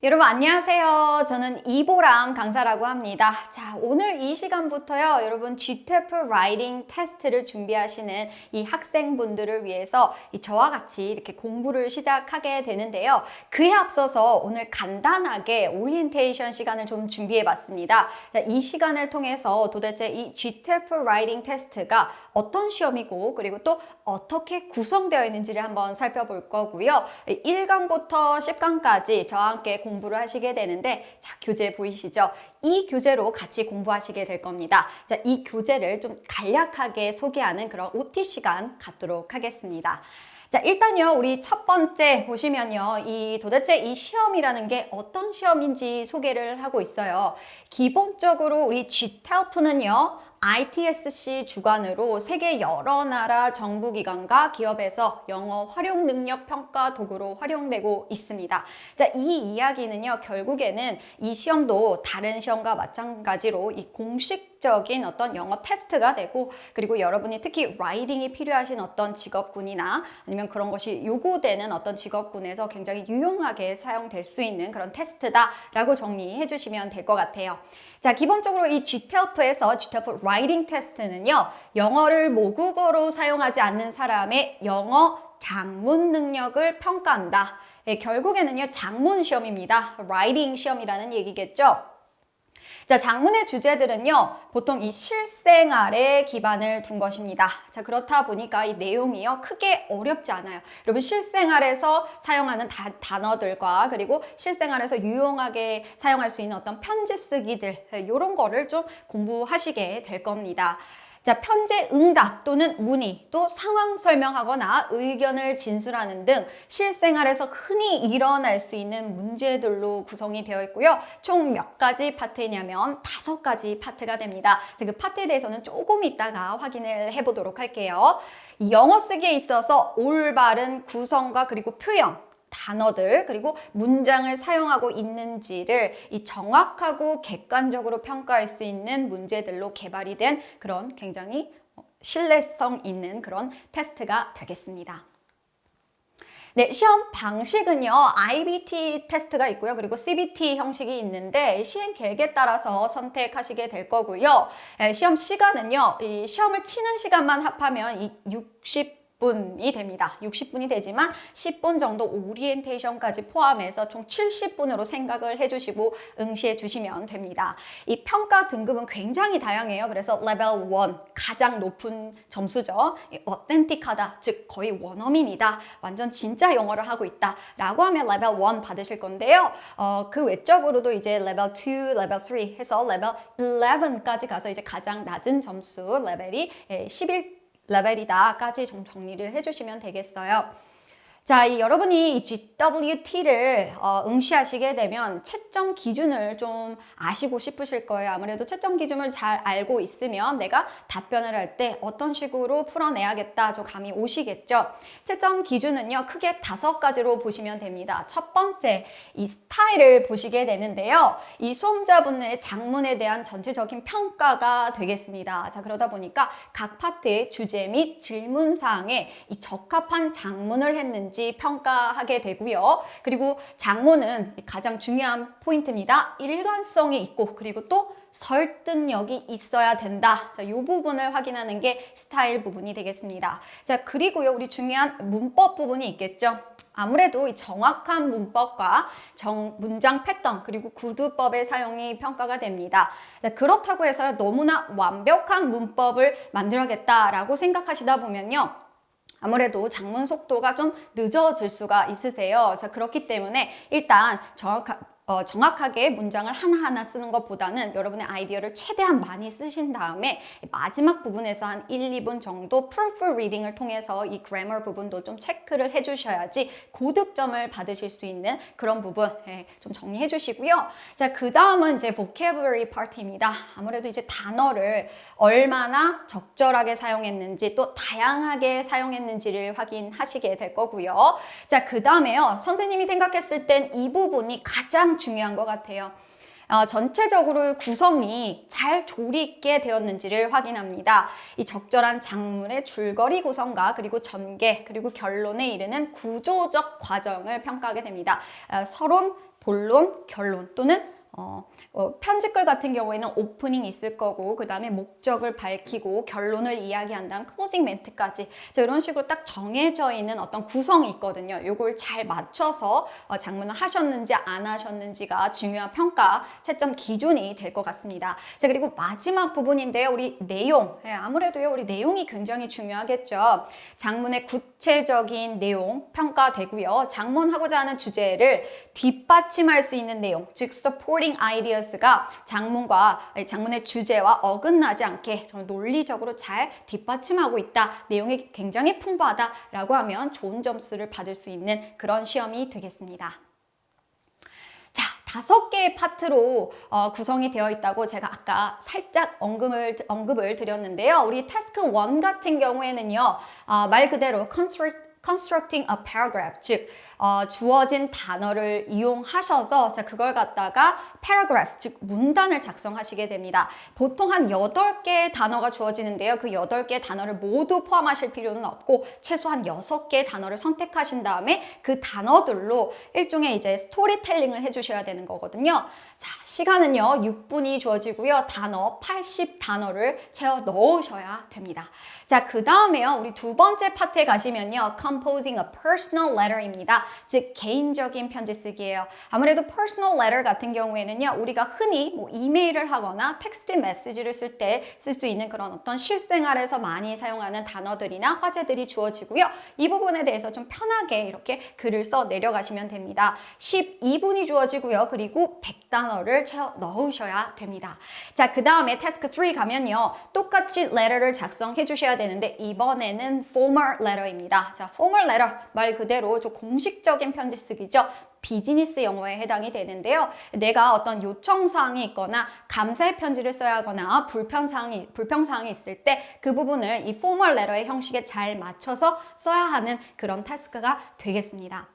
여러분 안녕하세요. 저는 이보람 강사라고 합니다. 자, 오늘 이 시간부터요. 여러분 GTEP 라이팅 테스트를 준비하시는 이 학생분들을 위해서 저와 같이 이렇게 공부를 시작하게 되는데요. 그에 앞서서 오늘 간단하게 오리엔테이션 시간을 좀 준비해 봤습니다. 자, 이 시간을 통해서 도대체 이 GTEP 라이팅 테스트가 어떤 시험이고 그리고 또 어떻게 구성되어 있는지를 한번 살펴볼 거고요. 1강부터 10강까지 저와 함께 공부를 하시게 되는데, 자, 교재 보이시죠? 이 교재로 같이 공부하시게 될 겁니다. 자, 이 교재를 좀 간략하게 소개하는 그런 OT 시간 갖도록 하겠습니다. 자, 일단요, 우리 첫 번째 보시면요, 도대체 이 시험이라는 게 어떤 시험인지 소개를 하고 있어요. 기본적으로 우리 GTEP는요, ITSC 주관으로 세계 여러 나라 정부기관과 기업에서 영어 활용 능력 평가 도구로 활용되고 있습니다. 자, 이 이야기는요, 결국에는 이 시험도 다른 시험과 마찬가지로 이 공식적인 어떤 영어 테스트가 되고, 그리고 여러분이 특히 라이팅이 필요하신 어떤 직업군이나 아니면 그런 것이 요구되는 어떤 직업군에서 굉장히 유용하게 사용될 수 있는 그런 테스트다라고 정리해 주시면 될 것 같아요. 자, 기본적으로 이 GTEP에서 GTEP 라이팅 테스트는요, 영어를 모국어로 사용하지 않는 사람의 영어 작문 능력을 평가한다. 결국에는요, 작문 시험입니다. 라이팅 시험이라는 얘기겠죠. 자, 작문의 주제들은요, 보통 이 실생활에 기반을 둔 것입니다. 자, 그렇다 보니까 이 내용이요, 크게 어렵지 않아요. 여러분, 실생활에서 사용하는 단어들과 그리고 실생활에서 유용하게 사용할 수 있는 어떤 편지 쓰기들, 이런 거를 좀 공부하시게 될 겁니다. 자, 편제 응답 또는 문의, 또 상황 설명하거나 의견을 진술하는 등 실생활에서 흔히 일어날 수 있는 문제들로 구성이 되어 있고요. 총 몇 가지 파트냐면 5가지 파트가 됩니다. 그 파트에 대해서는 조금 이따가 확인을 해보도록 할게요. 영어 쓰기에 있어서 올바른 구성과 그리고 표현, 단어들 그리고 문장을 사용하고 있는지를 이 정확하고 객관적으로 평가할 수 있는 문제들로 개발이 된 그런 굉장히 신뢰성 있는 그런 테스트가 되겠습니다. 네, 시험 방식은요, IBT 테스트가 있고요. 그리고 CBT 형식이 있는데 시행 계획에 따라서 선택하시게 될 거고요. 시험 시간은요, 이 시험을 치는 시간만 합하면 이 60분이 됩니다. 60분이 되지만 10분 정도 오리엔테이션까지 포함해서 총 70분으로 생각을 해주시고 응시해 주시면 됩니다. 이 평가 등급은 굉장히 다양해요. 그래서 레벨 1, 가장 높은 점수죠. 어텐틱하다, 즉 거의 원어민이다, 완전 진짜 영어를 하고 있다 라고 하면 레벨 1 받으실 건데요. 그 외적으로도 이제 레벨 2, 레벨 3 해서 레벨 11까지 가서 이제 가장 낮은 점수 레벨이 11 레벨이다까지 좀 정리를 해주시면 되겠어요. 자, 여러분이 이 GWT를 응시하시게 되면 채점 기준을 좀 아시고 싶으실 거예요. 아무래도 채점 기준을 잘 알고 있으면 내가 답변을 할 때 어떤 식으로 풀어내야겠다 좀 감이 오시겠죠. 채점 기준은요, 크게 5가지로 보시면 됩니다. 첫 번째, 이 스타일을 보시게 되는데요. 이 수험자분의 작문에 대한 전체적인 평가가 되겠습니다. 자, 그러다 보니까 각 파트의 주제 및 질문사항에 이 적합한 작문을 했는지 평가하게 되고요. 그리고 작문은 가장 중요한 포인트입니다. 일관성이 있고 그리고 또 설득력이 있어야 된다. 자, 이 부분을 확인하는 게 스타일 부분이 되겠습니다. 자, 그리고요, 우리 중요한 문법 부분이 있겠죠. 아무래도 이 정확한 문법과 문장 패턴 그리고 구두법의 사용이 평가가 됩니다. 자, 그렇다고 해서 너무나 완벽한 문법을 만들어야겠다라고 생각하시다 보면요, 아무래도 작문 속도가 좀 늦어질 수가 있으세요. 자, 그렇기 때문에 일단 정확하게 문장을 하나하나 쓰는 것보다는 여러분의 아이디어를 최대한 많이 쓰신 다음에 마지막 부분에서 한 1, 2분 정도 프루프 리딩을 통해서 이 그래머 부분도 좀 체크를 해주셔야지 고득점을 받으실 수 있는 그런 부분 좀 정리해 주시고요. 자, 그 다음은 이제 vocabulary 파트입니다. 아무래도 이제 단어를 얼마나 적절하게 사용했는지 또 다양하게 사용했는지를 확인하시게 될 거고요. 자, 그 다음에요, 선생님이 생각했을 땐 이 부분이 가장 중요한 것 같아요. 전체적으로 구성이 잘 조리있게 되었는지를 확인합니다. 이 적절한 작문의 줄거리 구성과 그리고 전개 그리고 결론에 이르는 구조적 과정을 평가하게 됩니다. 서론, 본론, 결론 또는 편집글 같은 경우에는 오프닝 있을 거고 그 다음에 목적을 밝히고 결론을 이야기한 다음 클로징 멘트까지 이런 식으로 딱 정해져 있는 어떤 구성이 있거든요. 이걸 잘 맞춰서 작문을 하셨는지 안 하셨는지가 중요한 평가 채점 기준이 될 것 같습니다. 자, 그리고 마지막 부분인데요. 우리 내용, 아무래도요 우리 내용이 굉장히 중요하겠죠. 작문의 구체적인 내용 평가되고요. 작문하고자 하는 주제를 뒷받침할 수 있는 내용, 즉 supporting ideas가 장문의 주제와 어긋나지 않게 저는 논리적으로 잘 뒷받침하고 있다. 내용이 굉장히 풍부하다라고 하면 좋은 점수를 받을 수 있는 그런 시험이 되겠습니다. 자, 5개의 파트로 구성이 되어 있다고 제가 아까 살짝 언급을 드렸는데요. 우리 태스크 1 같은 경우에는요. 말 그대로 constructing a paragraph, 즉 주어진 단어를 이용하셔서 그걸 갖다가 paragraph, 즉 문단을 작성하시게 됩니다. 보통 한 8개의 단어가 주어지는데요. 그 8개의 단어를 모두 포함하실 필요는 없고 최소한 6개의 단어를 선택하신 다음에 그 단어들로 일종의 이제 스토리텔링을 해주셔야 되는 거거든요. 자, 시간은요 6분이 주어지고요. 단어 80단어를 채워 넣으셔야 됩니다. 자, 그 다음에요. 우리 두 번째 파트에 가시면요. composing a personal letter입니다. 즉 개인적인 편지 쓰기예요. 아무래도 personal letter 같은 경우에는요. 우리가 흔히 이메일을 하거나 텍스트 메시지를 쓸 때 쓸 수 있는 그런 어떤 실생활에서 많이 사용하는 단어들이나 화제들이 주어지고요. 이 부분에 대해서 좀 편하게 이렇게 글을 써 내려가시면 됩니다. 12분이 주어지고요. 그리고 100단어를 채워 넣으셔야 됩니다. 자, 그 다음에 태스크 3 가면요. 똑같이 letter를 작성해 주셔야 되는데 이번에는 formal letter입니다. 자, formal letter 말 그대로 좀 공식적인 편지 쓰기죠. 비즈니스 영어에 해당이 되는데요. 내가 어떤 요청사항이 있거나 감사의 편지를 써야 하거나 불평사항이 있을 때 그 부분을 이 formal letter의 형식에 잘 맞춰서 써야 하는 그런 태스크가 되겠습니다.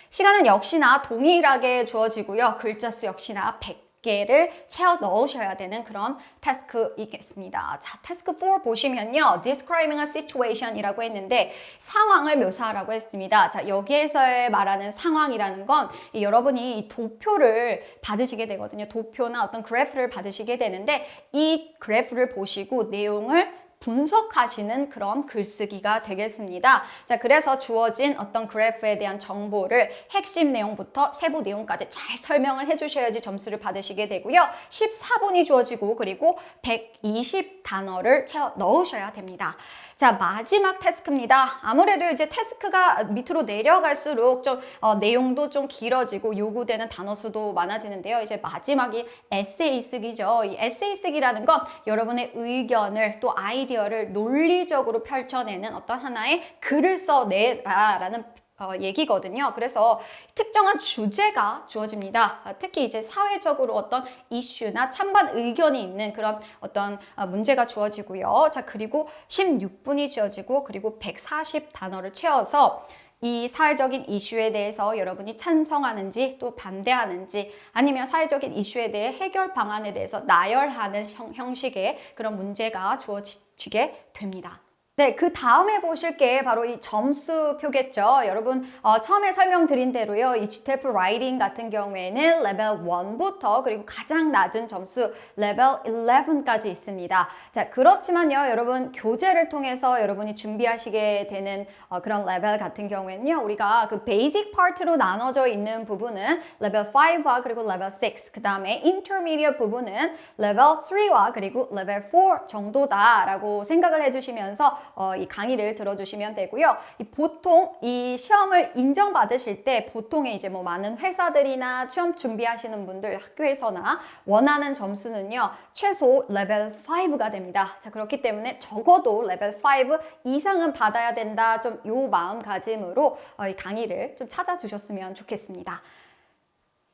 시간은 역시나 동일하게 주어지고요. 글자 수 역시나 100개를 채워 넣으셔야 되는 그런 태스크이겠습니다. 자, 태스크 4 보시면요. describing a situation 이라고 했는데 상황을 묘사하라고 했습니다. 자, 여기에서 말하는 상황이라는 건 여러분이 이 도표를 받으시게 되거든요. 도표나 어떤 그래프를 받으시게 되는데 이 그래프를 보시고 내용을 분석하시는 그런 글쓰기가 되겠습니다. 자, 그래서 주어진 어떤 그래프에 대한 정보를 핵심 내용부터 세부 내용까지 잘 설명을 해주셔야지 점수를 받으시게 되고요. 14분이 주어지고 그리고 120단어를 채워 넣으셔야 됩니다. 자, 마지막 태스크입니다. 아무래도 이제 태스크가 밑으로 내려갈수록 좀 내용도 좀 길어지고 요구되는 단어 수도 많아지는데요. 이제 마지막이 에세이 쓰기죠. 이 에세이 쓰기라는 건 여러분의 의견을 또 아이디어를 논리적으로 펼쳐내는 어떤 하나의 글을 써내라라는 얘기거든요. 그래서 특정한 주제가 주어집니다. 특히 이제 사회적으로 어떤 이슈나 찬반 의견이 있는 그런 어떤 문제가 주어지고요. 자, 그리고 16분이 주어지고 그리고 140단어를 채워서 이 사회적인 이슈에 대해서 여러분이 찬성하는지 또 반대하는지 아니면 사회적인 이슈에 대해 해결 방안에 대해서 나열하는 형식의 그런 문제가 주어지게 됩니다. 네, 그 다음에 보실 게 바로 이 점수표겠죠. 여러분 처음에 설명드린 대로요. 이 GTF 라이팅 같은 경우에는 레벨 1부터 그리고 가장 낮은 점수 레벨 11까지 있습니다. 자, 그렇지만요. 여러분 교재를 통해서 여러분이 준비하시게 되는 그런 레벨 같은 경우에는요. 우리가 그 베이직 파트로 나눠져 있는 부분은 레벨 5와 그리고 레벨 6, 그 다음에 인터미디엇 부분은 레벨 3와 그리고 레벨 4 정도다라고 생각을 해주시면서 이 강의를 들어주시면 되고요. 보통 이 시험을 인정받으실 때 보통의 이제 많은 회사들이나 취업 준비하시는 분들 학교에서나 원하는 점수는요. 최소 레벨 5가 됩니다. 자, 그렇기 때문에 적어도 레벨 5 이상은 받아야 된다. 좀 요 마음가짐으로 이 강의를 좀 찾아주셨으면 좋겠습니다.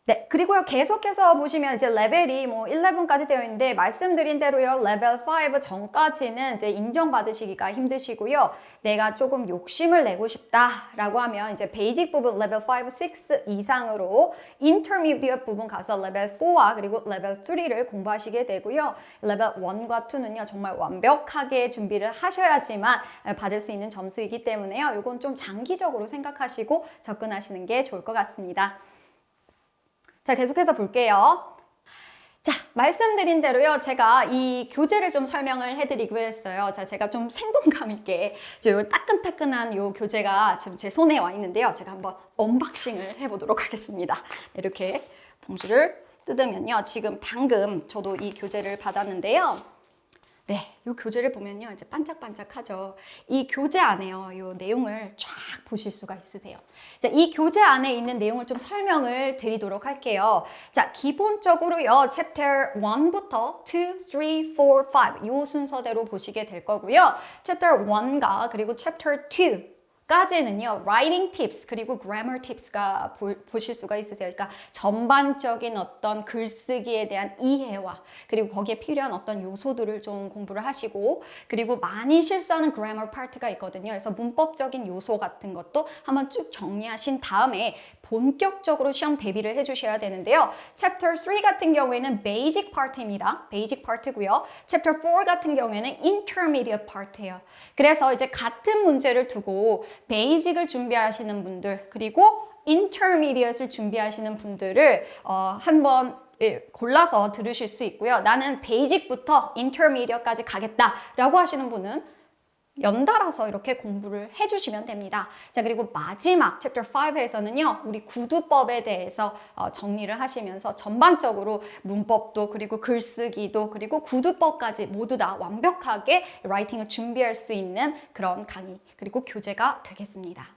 네, 그리고요 계속해서 보시면 이제 레벨이 11까지 되어 있는데 말씀드린 대로요 레벨 5 전까지는 이제 인정받으시기가 힘드시고요. 내가 조금 욕심을 내고 싶다라고 하면 이제 베이직 부분 레벨 5, 6 이상으로 인터미디엇 부분 가서 레벨 4와 그리고 레벨 3를 공부하시게 되고요. 레벨 1과 2는요 정말 완벽하게 준비를 하셔야지만 받을 수 있는 점수이기 때문에요. 이건 좀 장기적으로 생각하시고 접근하시는 게 좋을 것 같습니다. 자, 계속해서 볼게요. 자, 말씀드린 대로요. 제가 이 교재를 좀 설명을 해드리기로 했어요. 자, 제가 좀 생동감 있게 요 따끈따끈한 요 교재가 지금 제 손에 와 있는데요. 제가 한번 언박싱을 해보도록 하겠습니다. 이렇게 봉지를 뜯으면요. 지금 방금 저도 이 교재를 받았는데요. 네, 이 교재를 보면요, 이제 반짝반짝하죠. 이 교재 안에요, 이 내용을 쫙 보실 수가 있으세요. 자, 이 교재 안에 있는 내용을 좀 설명을 드리도록 할게요. 자, 기본적으로요, 챕터 1부터 2, 3, 4, 5, 이 순서대로 보시게 될 거고요. 챕터 1과 그리고 챕터 2 까지는요, writing tips 그리고 grammar tips가 보실 수가 있으세요. 그러니까 전반적인 어떤 글쓰기에 대한 이해와 그리고 거기에 필요한 어떤 요소들을 좀 공부를 하시고 그리고 많이 실수하는 grammar part가 있거든요. 그래서 문법적인 요소 같은 것도 한번 쭉 정리하신 다음에 본격적으로 시험 대비를 해주셔야 되는데요. Chapter 3 같은 경우에는 basic part입니다. basic part고요. Chapter 4 같은 경우에는 intermediate part예요. 그래서 이제 같은 문제를 두고 베이직을 준비하시는 분들 그리고 인터미디엇을 준비하시는 분들을 한번 골라서 들으실 수 있고요. 나는 베이직부터 인터미디엇까지 가겠다라고 하시는 분은 연달아서 이렇게 공부를 해주시면 됩니다. 자, 그리고 마지막 챕터 5에서는요, 우리 구두법에 대해서 정리를 하시면서 전반적으로 문법도 그리고 글쓰기도 그리고 구두법까지 모두 다 완벽하게 라이팅을 준비할 수 있는 그런 강의 그리고 교재가 되겠습니다.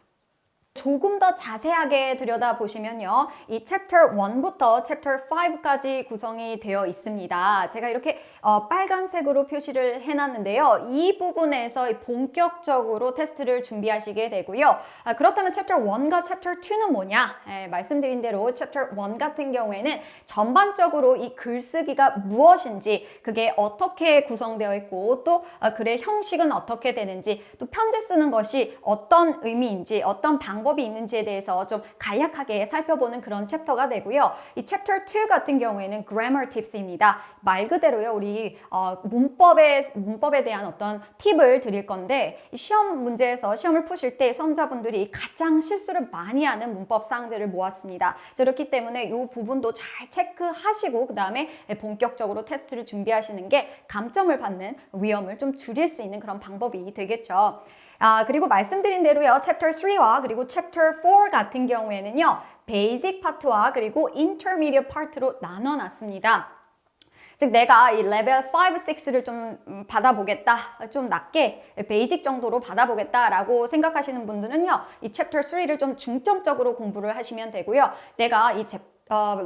조금 더 자세하게 들여다보시면요. 이 챕터 1부터 챕터 5까지 구성이 되어 있습니다. 제가 이렇게 빨간색으로 표시를 해놨는데요. 이 부분에서 본격적으로 테스트를 준비하시게 되고요. 그렇다면 챕터 1과 챕터 2는 뭐냐? 말씀드린 대로 챕터 1 같은 경우에는 전반적으로 이 글쓰기가 무엇인지 그게 어떻게 구성되어 있고 또 글의 형식은 어떻게 되는지 또 편지 쓰는 것이 어떤 의미인지 어떤 방법이 있는지에 대해서 좀 간략하게 살펴보는 그런 챕터가 되고요. 이 챕터 2 같은 경우에는 grammar tips입니다. 말 그대로요. 우리 문법에 대한 어떤 팁을 드릴 건데 시험 문제에서 시험을 푸실 때 수험자분들이 가장 실수를 많이 하는 문법 사항들을 모았습니다. 그렇기 때문에 이 부분도 잘 체크하시고 그 다음에 본격적으로 테스트를 준비하시는 게 감점을 받는 위험을 좀 줄일 수 있는 그런 방법이 되겠죠. 그리고 말씀드린 대로요. 챕터 3와 그리고 챕터 4 같은 경우에는요. 베이직 파트와 그리고 인터미디엇 파트로 나눠 놨습니다. 즉 내가 이 레벨 5, 6를 좀 받아보겠다, 좀 낮게 베이직 정도로 받아보겠다라고 생각하시는 분들은요. 이 챕터 3를 좀 중점적으로 공부를 하시면 되고요. 내가 이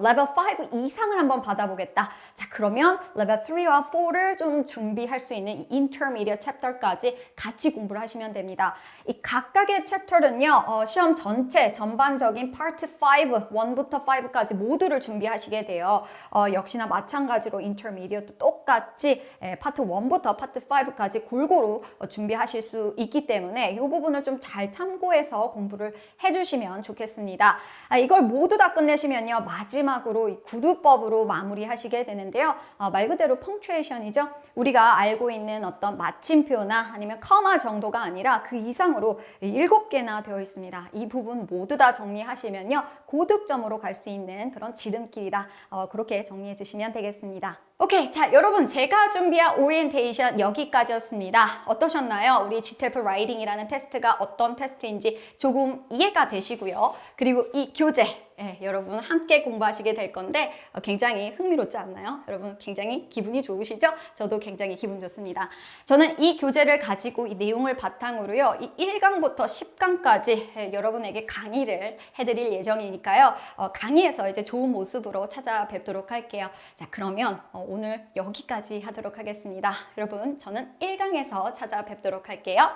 레벨 5 이상을 한번 받아보겠다. 자, 그러면 레벨 3와 4를 좀 준비할 수 있는 이 intermediate 챕터까지 같이 공부를 하시면 됩니다. 이 각각의 챕터는요, 시험 전체 전반적인 파트 5, 1부터 5까지 모두를 준비하시게 돼요. 역시나 마찬가지로 intermediate도 똑같이 파트 1부터 파트 5까지 골고루 준비하실 수 있기 때문에 이 부분을 좀 잘 참고해서 공부를 해주시면 좋겠습니다. 이걸 모두 다 끝내시면요. 마지막으로 이 구두법으로 마무리하시게 되는데요. 말 그대로 펑츄에이션이죠. 우리가 알고 있는 어떤 마침표나 아니면 커마 정도가 아니라 그 이상으로 7개나 되어 있습니다. 이 부분 모두 다 정리하시면요. 고득점으로 갈 수 있는 그런 지름길이라 그렇게 정리해 주시면 되겠습니다. 오케이, 자 여러분 제가 준비한 오리엔테이션 여기까지였습니다. 어떠셨나요? 우리 GTF 라이팅이라는 테스트가 어떤 테스트인지 조금 이해가 되시고요. 그리고 이 교재 여러분 함께 공부하시게 될 건데 굉장히 흥미롭지 않나요? 여러분 굉장히 기분이 좋으시죠? 저도 굉장히 기분 좋습니다. 저는 이 교재를 가지고 이 내용을 바탕으로요. 이 1강부터 10강까지 여러분에게 강의를 해드릴 예정이니까요. 강의에서 이제 좋은 모습으로 찾아뵙도록 할게요. 자, 그러면 오늘 여기까지 하도록 하겠습니다. 여러분 저는 1강에서 찾아뵙도록 할게요.